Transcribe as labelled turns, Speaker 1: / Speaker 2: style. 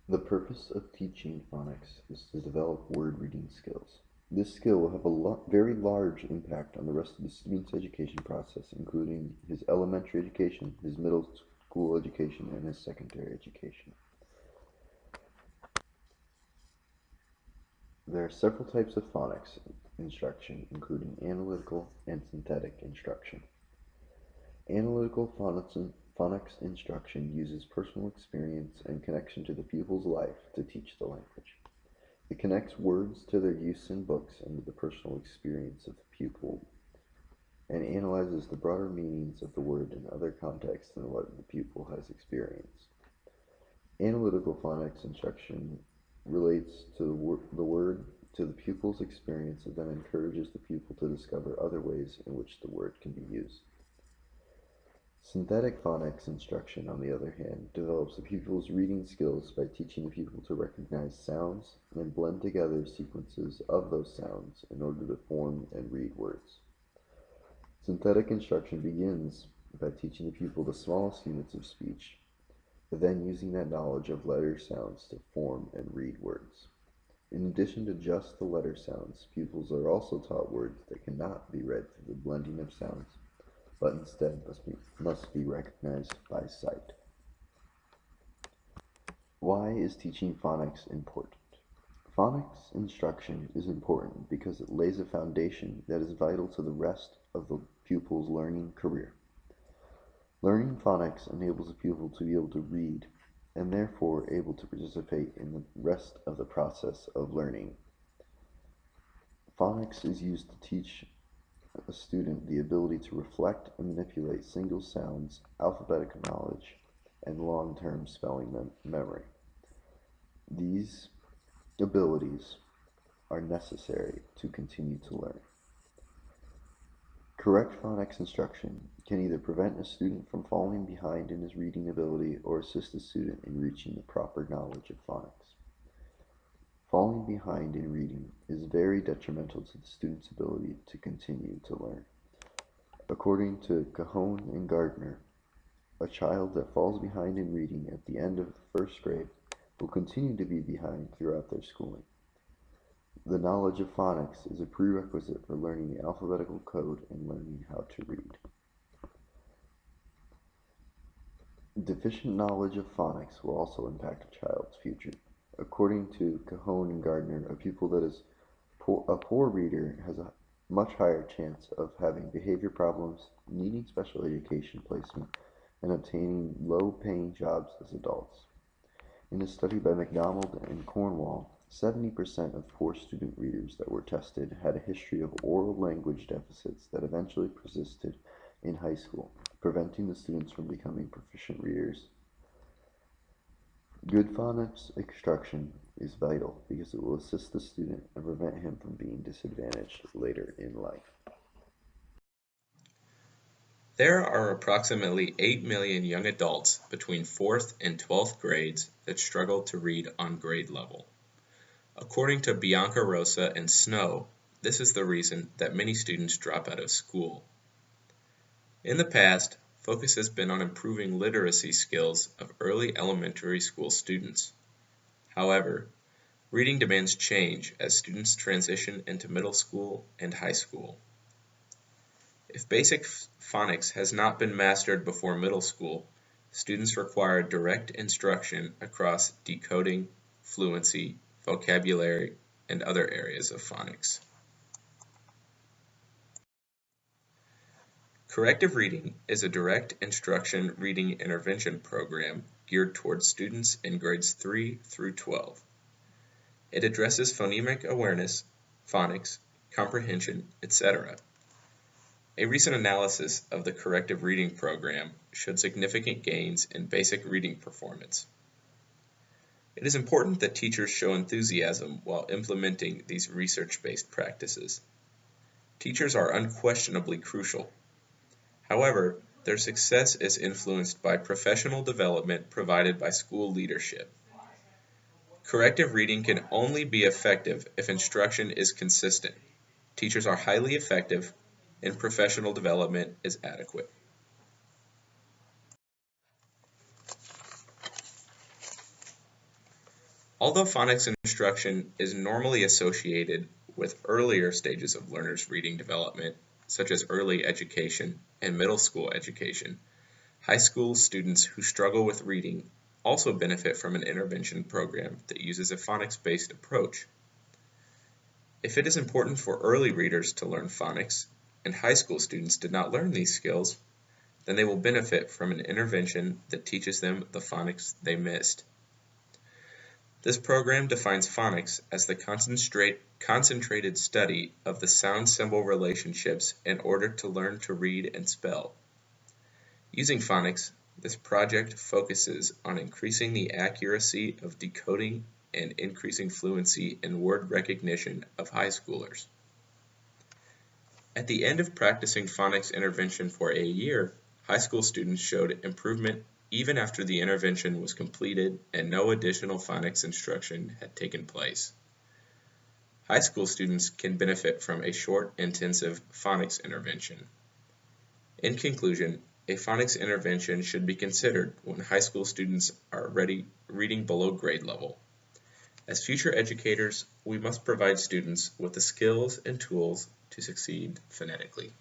Speaker 1: The purpose of teaching phonics is to develop word reading skills. This skill will have a very large impact on the rest of the student's education process, including his elementary education, his middle school education, and his secondary education. There are several types of phonics instruction, including analytical and synthetic instruction. Analytical phonics instruction uses personal experience and connection to the pupil's life to teach the language. It connects words to their use in books and to the personal experience of the pupil, and analyzes the broader meanings of the word in other contexts than what the pupil has experienced. Analytical phonics instruction relates to the word to the pupil's experience and then encourages the pupil to discover other ways in which the word can be used. Synthetic phonics instruction, on the other hand, develops the pupil's reading skills by teaching the pupil to recognize sounds and blend together sequences of those sounds in order to form and read words. Synthetic instruction begins by teaching the pupil the smallest units of speech, then using that knowledge of letter sounds to form and read words. In addition to just the letter sounds, pupils are also taught words that cannot be read through the blending of sounds, but instead must be recognized by sight. Why is teaching phonics important? Phonics instruction is important because it lays a foundation that is vital to the rest of the pupil's learning career. Learning phonics enables a pupil to be able to read and therefore able to participate in the rest of the process of learning. Phonics is used to teach a student the ability to reflect and manipulate single sounds, alphabetic knowledge, and long-term spelling memory. These abilities are necessary to continue to learn. Correct phonics instruction can either prevent a student from falling behind in his reading ability or assist the student in reaching the proper knowledge of phonics. Falling behind in reading is very detrimental to the student's ability to continue to learn. According to Cajon and Gardner, a child that falls behind in reading at the end of first grade will continue to be behind throughout their schooling. The knowledge of phonics is a prerequisite for learning the alphabetical code and learning how to read. Deficient knowledge of phonics will also impact a child's future. According to Cajon and Gardner, a pupil that is a poor reader has a much higher chance of having behavior problems, needing special education placement, and obtaining low-paying jobs as adults. In a study by McDonald and Cornwall, 70% of poor student readers that were tested had a history of oral language deficits that eventually persisted in high school, preventing the students from becoming proficient readers. Good phonics instruction is vital because it will assist the student and prevent him from being disadvantaged later in life.
Speaker 2: There are approximately 8 million young adults between 4th and 12th grades that struggle to read on grade level. According to Biancarosa and Snow, this is the reason that many students drop out of school. In the past, focus has been on improving literacy skills of early elementary school students. However, reading demands change as students transition into middle school and high school. If basic phonics has not been mastered before middle school, students require direct instruction across decoding, fluency, vocabulary, and other areas of phonics. Corrective reading is a direct instruction reading intervention program geared towards students in grades 3 through 12. It addresses phonemic awareness, phonics, comprehension, etc. A recent analysis of the corrective reading program showed significant gains in basic reading performance. It is important that teachers show enthusiasm while implementing these research-based practices. Teachers are unquestionably crucial. However, their success is influenced by professional development provided by school leadership. Corrective reading can only be effective if instruction is consistent. Teachers are highly effective, and professional development is adequate. Although phonics instruction is normally associated with earlier stages of learners' reading development, such as early education and middle school education, high school students who struggle with reading also benefit from an intervention program that uses a phonics-based approach. If it is important for early readers to learn phonics, and high school students did not learn these skills, then they will benefit from an intervention that teaches them the phonics they missed. This program defines phonics as the concentrated study of the sound-symbol relationships in order to learn to read and spell. Using phonics, this project focuses on increasing the accuracy of decoding and increasing fluency in word recognition of high schoolers. At the end of practicing phonics intervention for a year, high school students showed improvement even after the intervention was completed and no additional phonics instruction had taken place. High school students can benefit from a short, intensive phonics intervention. In conclusion, a phonics intervention should be considered when high school students are reading below grade level. As future educators, we must provide students with the skills and tools to succeed phonetically.